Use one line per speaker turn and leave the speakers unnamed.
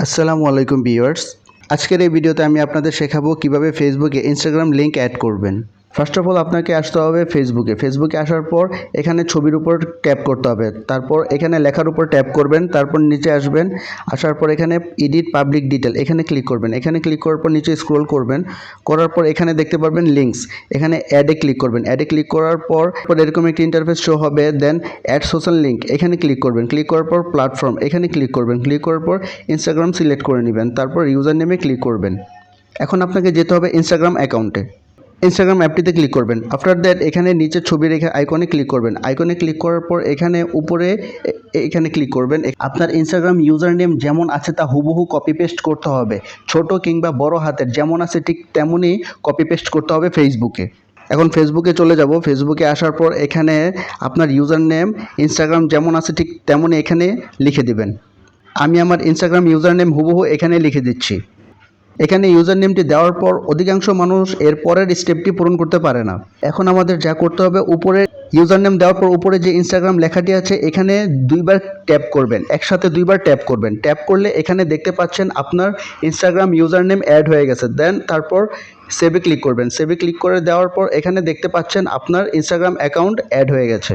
আসসালামু আলাইকুম ভিউয়ার্স। আজকের এই ভিডিওতে আমি আপনাদের শেখাবো কিভাবে ফেসবুকে ইনস্টাগ্রাম লিংক অ্যাড করবেন। ফার্স্ট অফ অল আপনাকে আসতে হবে ফেসবুকে আসার পর এখানে ছবির উপর ট্যাপ করতে হবে, তারপর এখানে লেখার উপর ট্যাপ করবেন, তারপর নিচে আসবেন, আসার পর এখানে এডিট পাবলিক ডিটেল এখানে ক্লিক করবেন। এখানে ক্লিক করার পর নিচে স্ক্রল করবেন, করার পর এখানে দেখতে পারবেন লিঙ্কস, এখানে অ্যাডে ক্লিক করবেন। অ্যাডে ক্লিক করার পর এরকম একটি ইন্টারফেস শো হবে, দেন অ্যাড সোশ্যাল লিঙ্ক এখানে ক্লিক করবেন। ক্লিক করার পর প্ল্যাটফর্ম এখানে ক্লিক করবেন। ক্লিক করার পর ইনস্টাগ্রাম সিলেক্ট করে নেবেন, তারপর ইউজার নেমে ক্লিক করবেন। এখন আপনাকে যেতে হবে ইনস্টাগ্রাম অ্যাকাউন্টে, ইনস্টাগ্রাম অ্যাপটিতে ক্লিক করবেন। আফটার দ্যাট এখানে নিচে ছবি রেখে আইকনে ক্লিক করবেন। আইকনে ক্লিক করার পর এখানে উপরে এখানে ক্লিক করবেন। আপনার ইনস্টাগ্রাম ইউজার নেম যেমন আছে তা হুবহু কপি পেস্ট করতে হবে, ছোট কিংবা বড় হাতের যেমন আছে ঠিক তেমনই কপি পেস্ট করতে হবে ফেসবুকে। এখন ফেসবুকে চলে যাব। ফেসবুকে আসার পর এখানে আপনার ইউজার নেম ইনস্টাগ্রাম যেমন আছে ঠিক তেমনই এখানে লিখে দিবেন। আমি আমার ইনস্টাগ্রাম ইউজার নেম হুবহু এখানে লিখে দিচ্ছি। এখানে ইউজার নেমটি দেওয়ার পর অধিকাংশ মানুষ এর পরের স্টেপটি পূরণ করতে পারে না। এখন আমাদের যা করতে হবে, উপরে ইউজার নেম দেওয়ার পর উপরে যে ইনস্টাগ্রাম লেখাটি আছে এখানে দুইবার ট্যাপ করবেন, একসাথে দুইবার ট্যাপ করবেন। ট্যাপ করলে এখানে দেখতে পাচ্ছেন আপনার ইনস্টাগ্রাম ইউজার নেম অ্যাড হয়ে গেছে। দেন তারপর সেভে ক্লিক করবেন। সেভে ক্লিক করে দেওয়ার পর এখানে দেখতে পাচ্ছেন আপনার ইনস্টাগ্রাম অ্যাকাউন্ট অ্যাড হয়ে গেছে।